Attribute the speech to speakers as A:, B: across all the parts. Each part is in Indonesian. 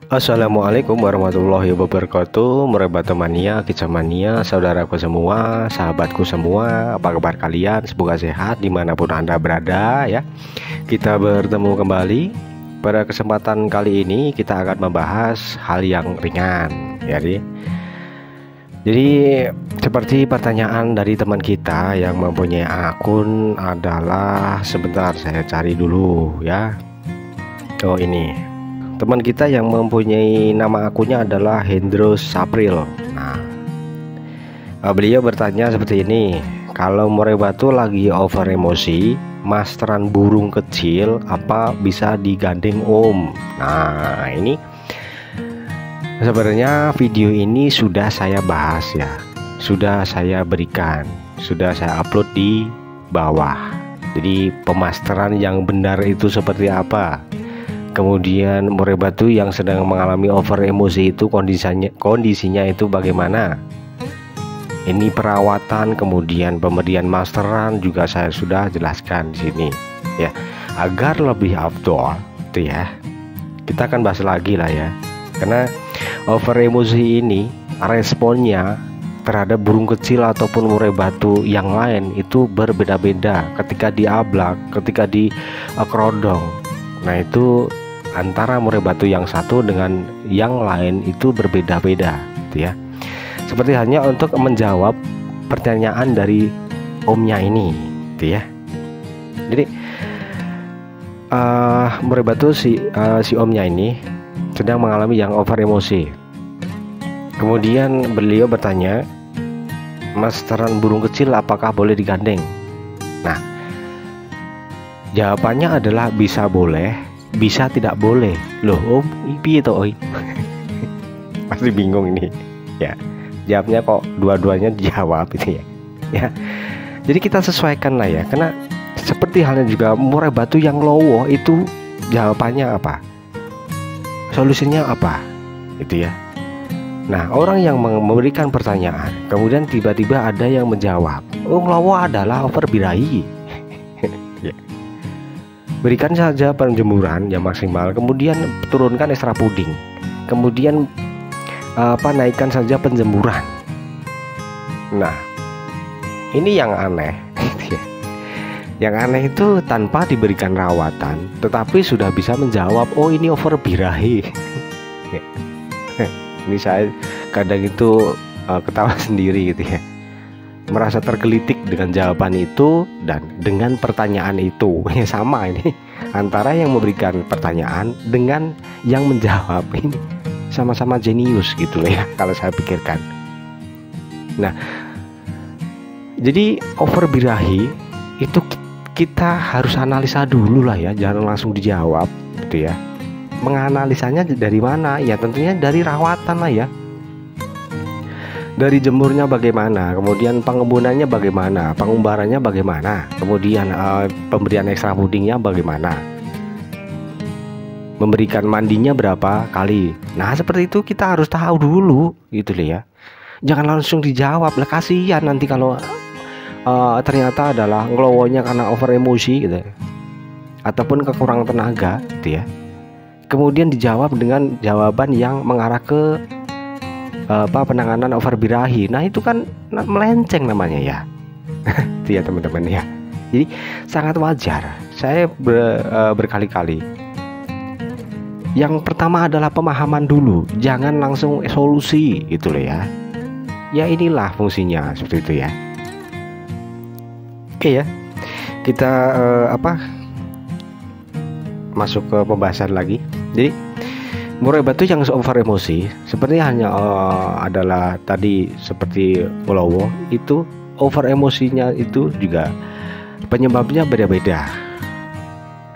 A: Assalamualaikum warahmatullahi wabarakatuh. Merebatomania, kicamania, saudaraku semua, sahabatku semua, apa kabar kalian? Semoga sehat dimanapun Anda berada ya. Kita bertemu kembali. Pada kesempatan kali ini kita akan membahas hal yang ringan. Jadi seperti pertanyaan dari teman kita yang mempunyai akun adalah, sebentar saya cari dulu ya. Oh, ini teman kita yang mempunyai nama akunnya adalah Hendro Sapril. Nah, beliau bertanya seperti ini: kalau Morebatu lagi over emosi, masteran burung kecil apa bisa digandeng Om? Nah, ini sebenarnya video ini sudah saya bahas ya, sudah saya berikan, sudah saya upload di bawah. Jadi pemasteran yang benar itu seperti apa? Kemudian Morebatu yang sedang mengalami over emosi itu kondisinya itu bagaimana? Ini perawatan, kemudian pemberian masteran juga saya sudah jelaskan di sini ya. Agar lebih afdol itu ya, kita akan bahas lagi lah ya. Karena over emosi ini responnya terhadap burung kecil ataupun Morebatu yang lain itu berbeda-beda ketika diablak, ketika di kerodong. Nah, itu antara Morebatu yang satu dengan yang lain itu berbeda-beda gitu ya. Seperti hanya untuk menjawab pertanyaan dari omnya ini gitu ya. Jadi Morebatu si omnya ini sedang mengalami yang over emosi. Kemudian beliau bertanya, masteran burung kecil apakah boleh digandeng? Nah, jawabannya adalah bisa boleh, bisa tidak boleh. Loh Om, ipi itu oi. Pasti bingung ini ya. Jawabnya kok dua-duanya dijawab itu ya. Ya. Jadi kita sesuaikan lah ya. Karena seperti halnya juga Morebatu yang lowo itu jawabannya apa? Solusinya apa? Itu ya. Nah, orang yang memberikan pertanyaan, kemudian tiba-tiba ada yang menjawab, "Oh, lowo adalah over birahi." Ya. Berikan saja penjemuran yang maksimal, kemudian turunkan ekstra puding, kemudian naikkan saja penjemuran. Nah, ini yang aneh. Yang aneh itu tanpa diberikan rawatan, tetapi sudah bisa menjawab, "Oh, ini over birahi." Ini saya kadang itu ketawa sendiri gitu ya, merasa tergelitik dengan jawaban itu dan dengan pertanyaan itu. Ya, sama ini antara yang memberikan pertanyaan dengan yang menjawab, ini sama-sama jenius gitu loh ya kalau saya pikirkan. Nah, jadi over birahi itu kita harus analisa dulu lah ya, jangan langsung dijawab gitu ya. Menganalisanya dari mana? Ya tentunya dari rawatan lah ya. Dari jemurnya bagaimana, kemudian pengembunannya bagaimana, pengumbarannya bagaimana, kemudian pemberian ekstra pudingnya bagaimana, memberikan mandinya berapa kali. Nah, seperti itu kita harus tahu dulu gitu loh ya. Jangan langsung dijawab lah, kasihan nanti kalau ternyata adalah ngelowonya karena over emosi gitu ya, ataupun kekurangan tenaga gitu ya. Kemudian dijawab dengan jawaban yang mengarah ke penanganan over birahi. Nah, itu kan melenceng namanya ya. Itu ya teman-teman ya. Jadi sangat wajar. Saya berkali-kali. Yang pertama adalah pemahaman dulu, jangan langsung solusi gitu loh ya. Ya inilah fungsinya seperti itu ya. Oke ya. Kita masuk ke pembahasan lagi. Jadi Morebatu yang over emosi sepertinya hanya adalah tadi seperti Pulowo itu over emosinya itu juga penyebabnya beda-beda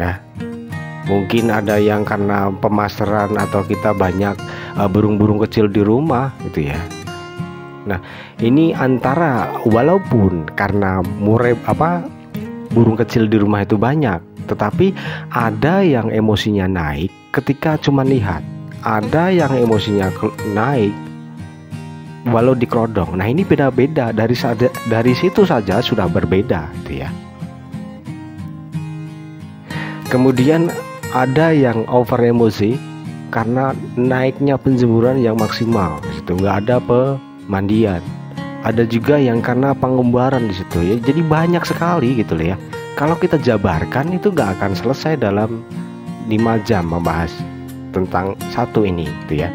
A: ya. Mungkin ada yang karena pemasteran atau kita banyak burung-burung kecil di rumah gitu ya. Nah, ini antara walaupun karena burung kecil di rumah itu banyak, tetapi ada yang emosinya naik ketika cuma lihat, ada yang emosinya naik walau di kerodong. Nah, ini beda-beda, dari situ saja sudah berbeda gitu ya. Kemudian ada yang over emosi karena naiknya penjemuran yang maksimal di situ, nggak ada pemandian. Ada juga yang karena pengembaran di situ ya. Jadi banyak sekali gitu loh ya. Kalau kita jabarkan itu nggak akan selesai dalam 5 jam membahas tentang satu ini gitu ya.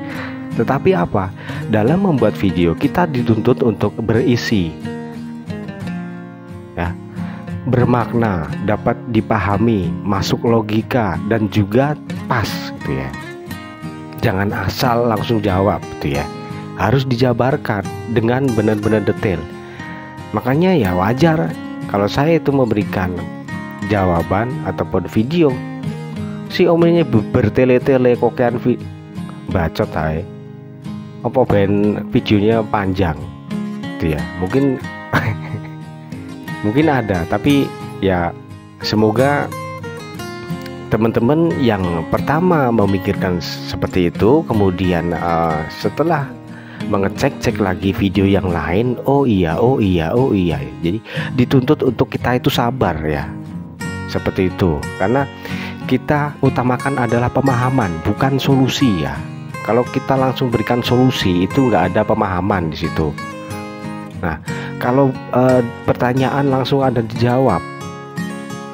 A: Tetapi apa? Dalam membuat video kita dituntut untuk berisi ya, bermakna, dapat dipahami, masuk logika, dan juga pas gitu ya. Jangan asal langsung jawab gitu ya. Harus dijabarkan dengan benar-benar detail. Makanya ya wajar kalau saya itu memberikan jawaban ataupun video, si om ini bertele-tele kokean bacot aja. Apa ben videonya panjang gitu ya. Mungkin mungkin ada, tapi ya semoga teman-teman yang pertama memikirkan seperti itu, kemudian setelah mengecek lagi video yang lain, oh iya, jadi dituntut untuk kita itu sabar ya, seperti itu. Karena kita utamakan adalah pemahaman, bukan solusi ya. Kalau kita langsung berikan solusi itu nggak ada pemahaman di situ. Nah, kalau pertanyaan langsung ada dijawab,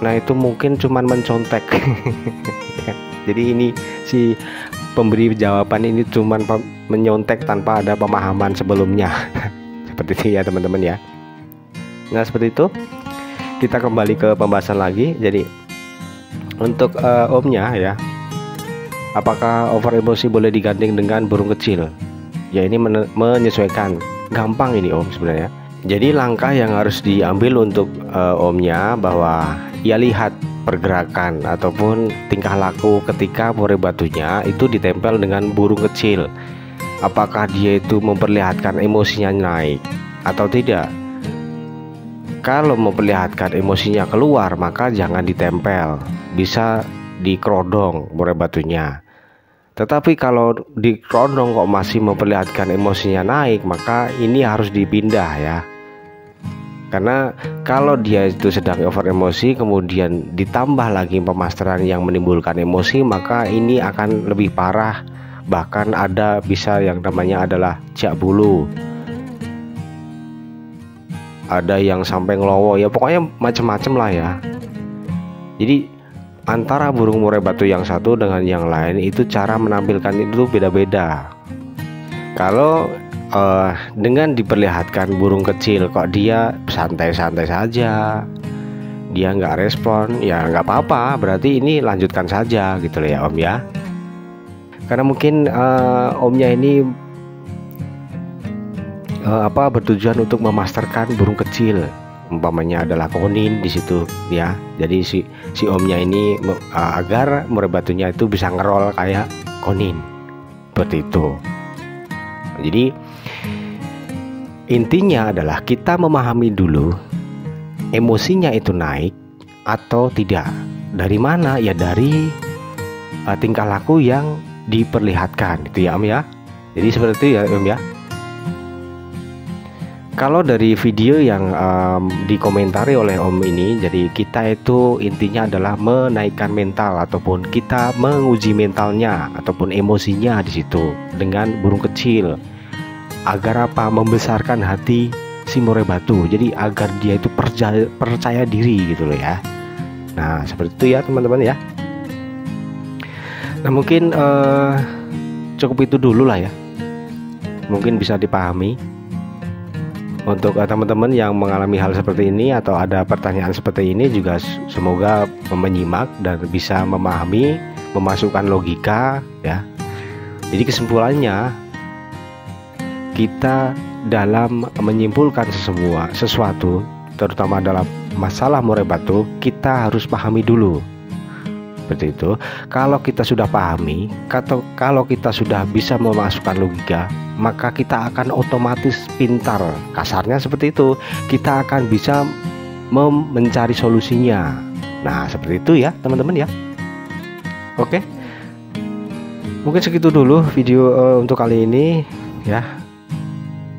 A: nah itu mungkin cuman mencontek. Jadi ini si pemberi jawaban ini cuman menyontek tanpa ada pemahaman sebelumnya. Seperti itu ya teman-teman ya. Nah seperti itu, kita kembali ke pembahasan lagi. Jadi untuk omnya ya, apakah over emosi boleh digandeng dengan burung kecil? Ya ini menyesuaikan. Gampang ini om sebenarnya. Jadi langkah yang harus diambil untuk omnya bahwa ia lihat pergerakan ataupun tingkah laku ketika murai batunya itu ditempel dengan burung kecil. Apakah dia itu memperlihatkan emosinya naik atau tidak? Kalau memperlihatkan emosinya keluar, maka jangan ditempel, bisa dikerodong murai batunya. Tetapi kalau dikerodong kok masih memperlihatkan emosinya naik, maka ini harus dipindah ya. Karena kalau dia itu sedang over emosi, kemudian ditambah lagi pemasteran yang menimbulkan emosi, maka ini akan lebih parah. Bahkan ada bisa yang namanya adalah jak bulu, ada yang sampai ngelowo ya, pokoknya macam-macam lah ya. Jadi antara burung murai batu yang satu dengan yang lain itu cara menampilkan itu beda-beda. Kalau dengan diperlihatkan burung kecil kok dia santai-santai saja, dia nggak respon, ya nggak apa-apa, berarti ini lanjutkan saja gitu loh ya om ya. Karena mungkin omnya ini bertujuan untuk memasterkan burung kecil, umpamanya adalah konin di situ ya. Jadi si omnya ini agar murai batunya itu bisa ngerol kayak konin, seperti itu. Jadi intinya adalah kita memahami dulu emosinya itu naik atau tidak. Dari mana? Ya dari tingkah laku yang diperlihatkan itu ya om ya. Jadi seperti itu ya om ya. Kalau dari video yang dikomentari oleh om ini, jadi kita itu intinya adalah menaikkan mental ataupun kita menguji mentalnya ataupun emosinya di situ dengan burung kecil. Agar apa? Membesarkan hati si murai batu. Jadi agar dia itu percaya diri gitu loh ya. Nah seperti itu ya teman-teman ya. Nah mungkin cukup itu dulu lah ya. Mungkin bisa dipahami. Untuk teman-teman yang mengalami hal seperti ini atau ada pertanyaan seperti ini juga semoga menyimak dan bisa memahami, memasukkan logika ya. Jadi kesimpulannya, kita dalam menyimpulkan sesuatu terutama dalam masalah murai batu, kita harus pahami dulu. Seperti itu. Kalau kita sudah pahami, kalau kita sudah bisa memasukkan logika, maka kita akan otomatis pintar. Kasarnya seperti itu. Kita akan bisa mencari solusinya. Nah seperti itu ya teman-teman ya. Oke, mungkin segitu dulu video untuk kali ini ya.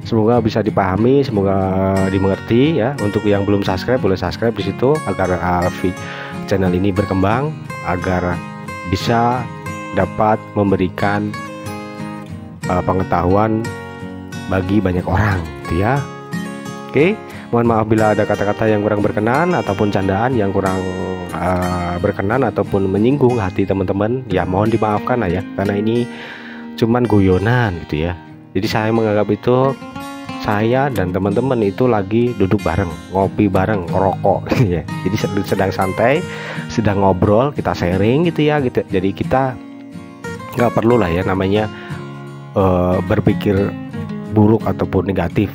A: Semoga bisa dipahami, semoga dimengerti ya. Untuk yang belum subscribe, boleh subscribe di situ agar channel ini berkembang, agar bisa dapat memberikan pengetahuan bagi banyak orang gitu ya. Oke, mohon maaf bila ada kata-kata yang kurang berkenan ataupun candaan yang kurang berkenan ataupun menyinggung hati teman-teman, ya mohon dimaafkan lah ya, karena ini cuman guyonan gitu ya. Jadi saya menganggap itu saya dan teman-teman itu lagi duduk bareng, ngopi bareng, ngerokok gitu ya. Jadi sedang santai, sedang ngobrol, kita sharing gitu ya gitu. Jadi kita nggak perlu lah ya namanya berpikir buruk ataupun negatif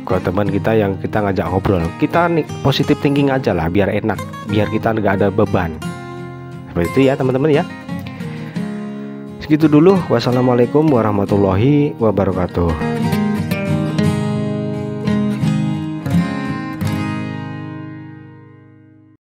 A: ke teman kita yang kita ngajak ngobrol. Kita nih positif thinking aja lah, biar enak, biar kita nggak ada beban. Seperti itu ya teman-teman ya. Segitu dulu. Wassalamualaikum warahmatullahi wabarakatuh.